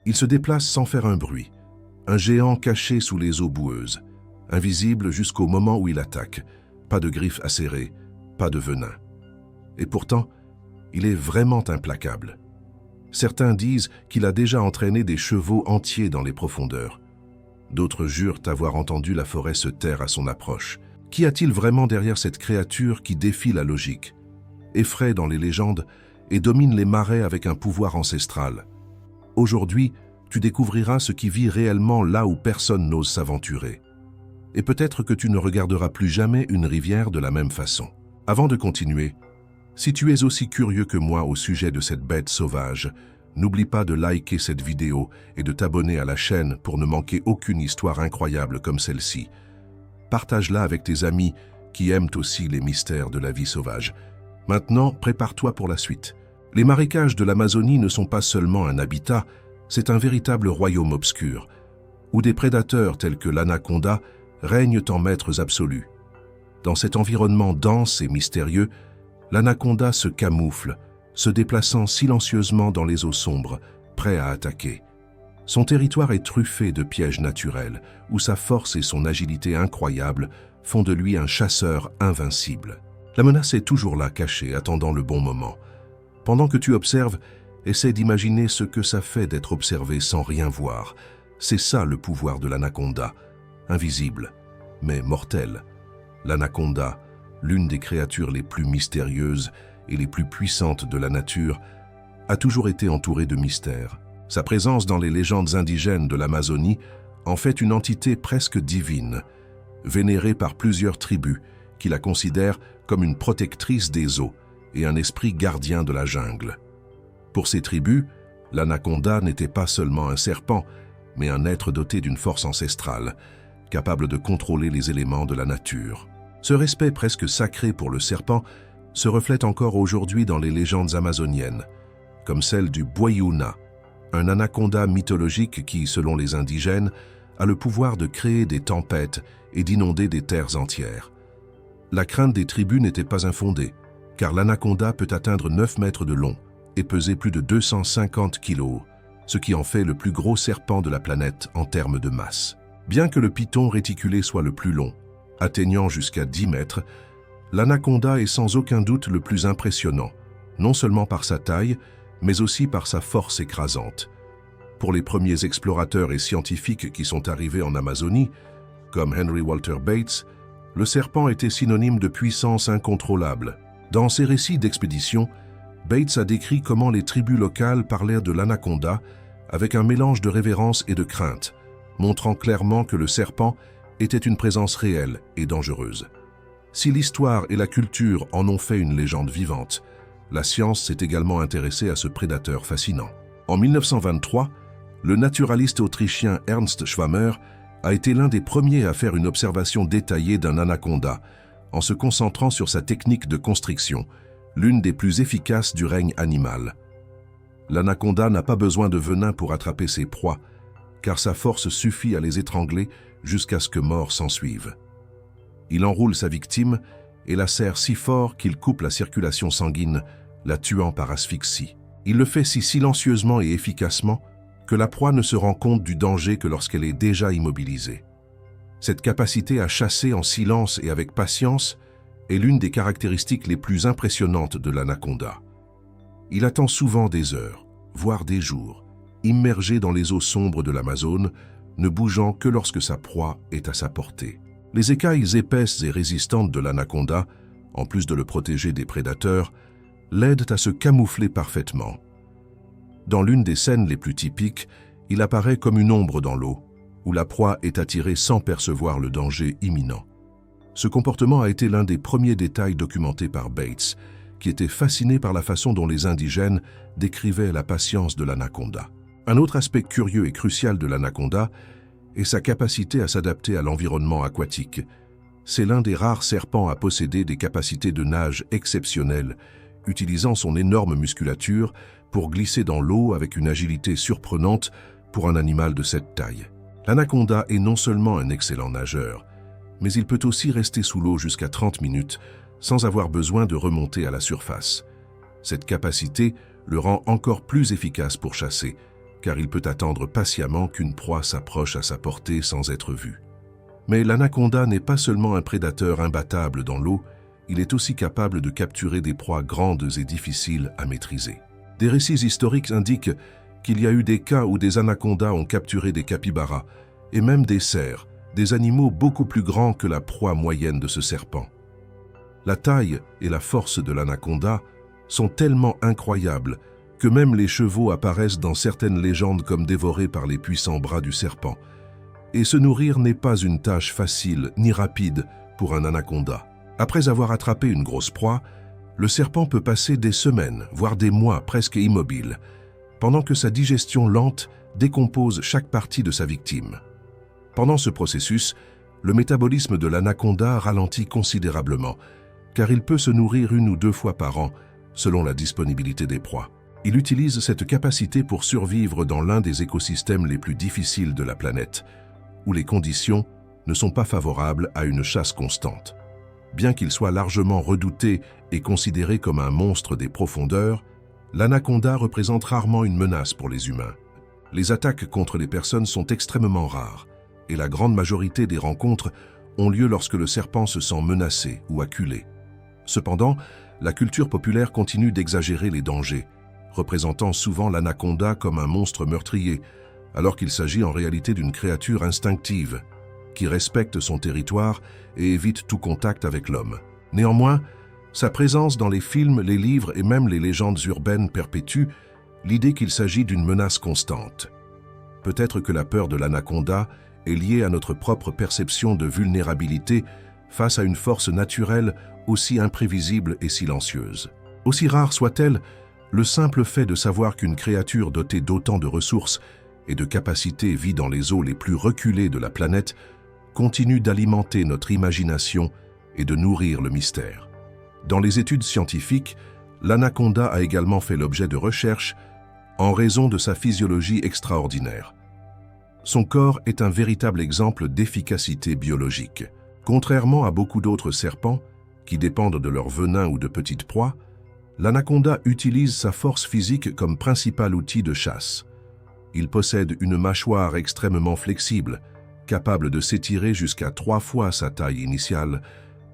Il se déplace sans faire un bruit, un géant caché sous les eaux boueuses, invisible jusqu'au moment où il attaque, pas de griffes acérées, pas de venin. Et pourtant, il est vraiment implacable. Certains disent qu'il a déjà entraîné des chevaux entiers dans les profondeurs. D'autres jurent avoir entendu la forêt se taire à son approche. Qu'y a-t-il vraiment derrière cette créature qui défie la logique, effraie dans les légendes et domine les marais avec un pouvoir ancestral? Aujourd'hui, tu découvriras ce qui vit réellement là où personne n'ose s'aventurer. Et peut-être que tu ne regarderas plus jamais une rivière de la même façon. Avant de continuer, si tu es aussi curieux que moi au sujet de cette bête sauvage, n'oublie pas de liker cette vidéo et de t'abonner à la chaîne pour ne manquer aucune histoire incroyable comme celle-ci. Partage-la avec tes amis qui aiment aussi les mystères de la vie sauvage. Maintenant, prépare-toi pour la suite. Les marécages de l'Amazonie ne sont pas seulement un habitat, c'est un véritable royaume obscur, où des prédateurs tels que l'anaconda règnent en maîtres absolus. Dans cet environnement dense et mystérieux, l'anaconda se camoufle, se déplaçant silencieusement dans les eaux sombres, prêt à attaquer. Son territoire est truffé de pièges naturels, où sa force et son agilité incroyables font de lui un chasseur invincible. La menace est toujours là, cachée, attendant le bon moment. Pendant que tu observes, essaie d'imaginer ce que ça fait d'être observé sans rien voir. C'est ça le pouvoir de l'anaconda, invisible, mais mortel. L'anaconda, l'une des créatures les plus mystérieuses et les plus puissantes de la nature, a toujours été entourée de mystères. Sa présence dans les légendes indigènes de l'Amazonie en fait une entité presque divine, vénérée par plusieurs tribus qui la considèrent comme une protectrice des eaux et un esprit gardien de la jungle. Pour ces tribus, l'anaconda n'était pas seulement un serpent, mais un être doté d'une force ancestrale, capable de contrôler les éléments de la nature. Ce respect presque sacré pour le serpent se reflète encore aujourd'hui dans les légendes amazoniennes, comme celle du Boyuna, un anaconda mythologique qui, selon les indigènes, a le pouvoir de créer des tempêtes et d'inonder des terres entières. La crainte des tribus n'était pas infondée, car l'anaconda peut atteindre 9 mètres de long et peser plus de 250 kilos, ce qui en fait le plus gros serpent de la planète en termes de masse. Bien que le python réticulé soit le plus long, atteignant jusqu'à 10 mètres, l'anaconda est sans aucun doute le plus impressionnant, non seulement par sa taille, mais aussi par sa force écrasante. Pour les premiers explorateurs et scientifiques qui sont arrivés en Amazonie, comme Henry Walter Bates, le serpent était synonyme de puissance incontrôlable. Dans ses récits d'expédition, Bates a décrit comment les tribus locales parlaient de l'anaconda avec un mélange de révérence et de crainte, montrant clairement que le serpent était une présence réelle et dangereuse. Si l'histoire et la culture en ont fait une légende vivante, la science s'est également intéressée à ce prédateur fascinant. En 1923, le naturaliste autrichien Ernst Schwammer a été l'un des premiers à faire une observation détaillée d'un anaconda, en se concentrant sur sa technique de constriction, l'une des plus efficaces du règne animal. L'anaconda n'a pas besoin de venin pour attraper ses proies, car sa force suffit à les étrangler jusqu'à ce que mort s'ensuive. Il enroule sa victime et la serre si fort qu'il coupe la circulation sanguine, la tuant par asphyxie. Il le fait si silencieusement et efficacement que la proie ne se rend compte du danger que lorsqu'elle est déjà immobilisée. Cette capacité à chasser en silence et avec patience est l'une des caractéristiques les plus impressionnantes de l'anaconda. Il attend souvent des heures, voire des jours, immergé dans les eaux sombres de l'Amazone, ne bougeant que lorsque sa proie est à sa portée. Les écailles épaisses et résistantes de l'anaconda, en plus de le protéger des prédateurs, l'aident à se camoufler parfaitement. Dans l'une des scènes les plus typiques, il apparaît comme une ombre dans l'eau, où la proie est attirée sans percevoir le danger imminent. Ce comportement a été l'un des premiers détails documentés par Bates, qui était fasciné par la façon dont les indigènes décrivaient la patience de l'anaconda. Un autre aspect curieux et crucial de l'anaconda est sa capacité à s'adapter à l'environnement aquatique. C'est l'un des rares serpents à posséder des capacités de nage exceptionnelles, utilisant son énorme musculature pour glisser dans l'eau avec une agilité surprenante pour un animal de cette taille. L'anaconda est non seulement un excellent nageur, mais il peut aussi rester sous l'eau jusqu'à 30 minutes sans avoir besoin de remonter à la surface. Cette capacité le rend encore plus efficace pour chasser, car il peut attendre patiemment qu'une proie s'approche à sa portée sans être vue. Mais l'anaconda n'est pas seulement un prédateur imbattable dans l'eau, il est aussi capable de capturer des proies grandes et difficiles à maîtriser. Des récits historiques indiquent qu'il y a eu des cas où des anacondas ont capturé des capybaras, et même des cerfs, des animaux beaucoup plus grands que la proie moyenne de ce serpent. La taille et la force de l'anaconda sont tellement incroyables que même les chevaux apparaissent dans certaines légendes comme dévorés par les puissants bras du serpent. Et se nourrir n'est pas une tâche facile ni rapide pour un anaconda. Après avoir attrapé une grosse proie, le serpent peut passer des semaines, voire des mois presque immobile, pendant que sa digestion lente décompose chaque partie de sa victime. Pendant ce processus, le métabolisme de l'anaconda ralentit considérablement, car il peut se nourrir 1 ou 2 fois par an, selon la disponibilité des proies. Il utilise cette capacité pour survivre dans l'un des écosystèmes les plus difficiles de la planète, où les conditions ne sont pas favorables à une chasse constante. Bien qu'il soit largement redouté et considéré comme un monstre des profondeurs, l'anaconda représente rarement une menace pour les humains. Les attaques contre les personnes sont extrêmement rares, et la grande majorité des rencontres ont lieu lorsque le serpent se sent menacé ou acculé. Cependant, la culture populaire continue d'exagérer les dangers, représentant souvent l'anaconda comme un monstre meurtrier, alors qu'il s'agit en réalité d'une créature instinctive, qui respecte son territoire et évite tout contact avec l'homme. Néanmoins, sa présence dans les films, les livres et même les légendes urbaines perpétue l'idée qu'il s'agit d'une menace constante. Peut-être que la peur de l'anaconda est liée à notre propre perception de vulnérabilité face à une force naturelle aussi imprévisible et silencieuse. Aussi rare soit-elle, le simple fait de savoir qu'une créature dotée d'autant de ressources et de capacités vit dans les eaux les plus reculées de la planète continue d'alimenter notre imagination et de nourrir le mystère. Dans les études scientifiques, l'anaconda a également fait l'objet de recherches en raison de sa physiologie extraordinaire. Son corps est un véritable exemple d'efficacité biologique. Contrairement à beaucoup d'autres serpents, qui dépendent de leur venin ou de petites proies, l'anaconda utilise sa force physique comme principal outil de chasse. Il possède une mâchoire extrêmement flexible, capable de s'étirer jusqu'à 3 fois sa taille initiale,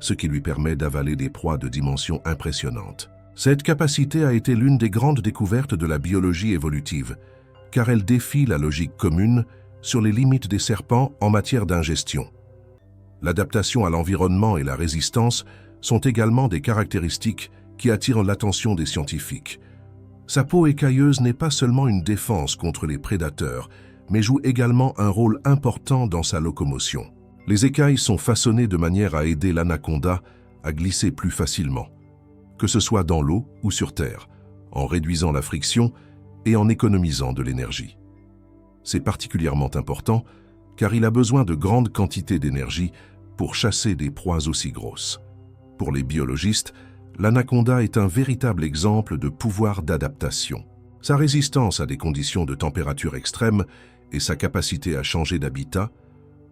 ce qui lui permet d'avaler des proies de dimensions impressionnantes. Cette capacité a été l'une des grandes découvertes de la biologie évolutive, car elle défie la logique commune sur les limites des serpents en matière d'ingestion. L'adaptation à l'environnement et la résistance sont également des caractéristiques qui attirent l'attention des scientifiques. Sa peau écailleuse n'est pas seulement une défense contre les prédateurs, mais joue également un rôle important dans sa locomotion. Les écailles sont façonnées de manière à aider l'anaconda à glisser plus facilement, que ce soit dans l'eau ou sur terre, en réduisant la friction et en économisant de l'énergie. C'est particulièrement important car il a besoin de grandes quantités d'énergie pour chasser des proies aussi grosses. Pour les biologistes, l'anaconda est un véritable exemple de pouvoir d'adaptation. Sa résistance à des conditions de température extrêmes et sa capacité à changer d'habitat,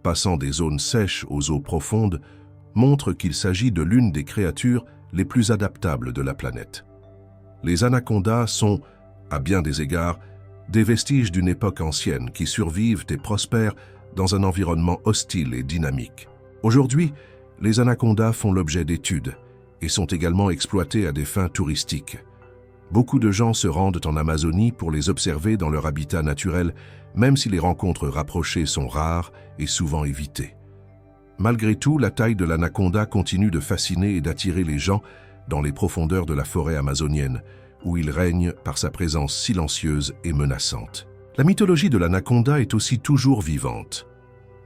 passant des zones sèches aux eaux profondes, montrent qu'il s'agit de l'une des créatures les plus adaptables de la planète. Les anacondas sont, à bien des égards, des vestiges d'une époque ancienne qui survivent et prospèrent dans un environnement hostile et dynamique. Aujourd'hui, les anacondas font l'objet d'études et sont également exploités à des fins touristiques. Beaucoup de gens se rendent en Amazonie pour les observer dans leur habitat naturel, même si les rencontres rapprochées sont rares et souvent évitées. Malgré tout, la taille de l'anaconda continue de fasciner et d'attirer les gens dans les profondeurs de la forêt amazonienne, où il règne par sa présence silencieuse et menaçante. La mythologie de l'anaconda est aussi toujours vivante.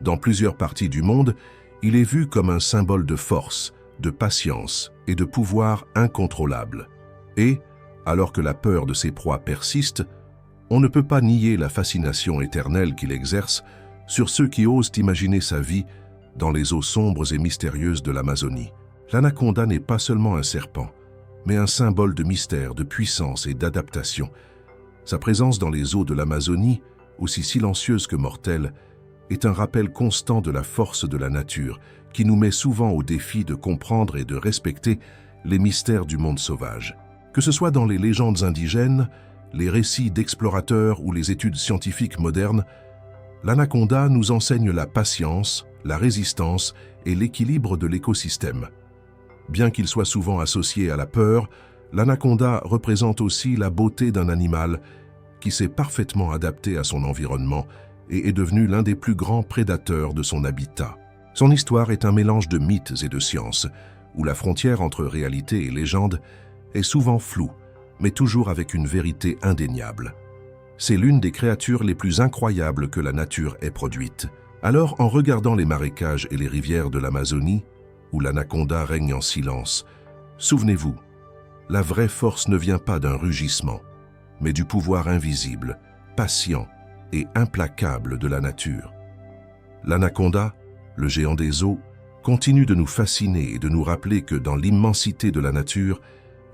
Dans plusieurs parties du monde, il est vu comme un symbole de force, de patience et de pouvoir incontrôlable. Et, alors que la peur de ses proies persiste, on ne peut pas nier la fascination éternelle qu'il exerce sur ceux qui osent imaginer sa vie dans les eaux sombres et mystérieuses de l'Amazonie. L'anaconda n'est pas seulement un serpent, mais un symbole de mystère, de puissance et d'adaptation. Sa présence dans les eaux de l'Amazonie, aussi silencieuse que mortelle, est un rappel constant de la force de la nature qui nous met souvent au défi de comprendre et de respecter les mystères du monde sauvage. Que ce soit dans les légendes indigènes, les récits d'explorateurs ou les études scientifiques modernes, l'anaconda nous enseigne la patience, la résistance et l'équilibre de l'écosystème. Bien qu'il soit souvent associé à la peur, l'anaconda représente aussi la beauté d'un animal qui s'est parfaitement adapté à son environnement et est devenu l'un des plus grands prédateurs de son habitat. Son histoire est un mélange de mythes et de sciences, où la frontière entre réalité et légende est souvent floue, mais toujours avec une vérité indéniable. C'est l'une des créatures les plus incroyables que la nature ait produites. Alors, en regardant les marécages et les rivières de l'Amazonie, où l'anaconda règne en silence, souvenez-vous, la vraie force ne vient pas d'un rugissement, mais du pouvoir invisible, patient et implacable de la nature. L'anaconda, le géant des eaux, continue de nous fasciner et de nous rappeler que dans l'immensité de la nature,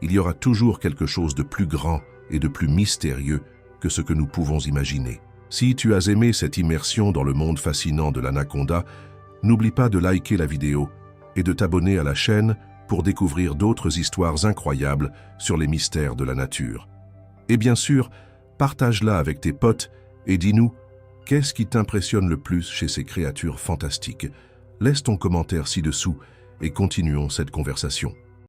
il y aura toujours quelque chose de plus grand et de plus mystérieux que ce que nous pouvons imaginer. Si tu as aimé cette immersion dans le monde fascinant de l'anaconda, n'oublie pas de liker la vidéo et de t'abonner à la chaîne pour découvrir d'autres histoires incroyables sur les mystères de la nature. Et bien sûr, partage-la avec tes potes et dis-nous qu'est-ce qui t'impressionne le plus chez ces créatures fantastiques. Laisse ton commentaire ci-dessous et continuons cette conversation.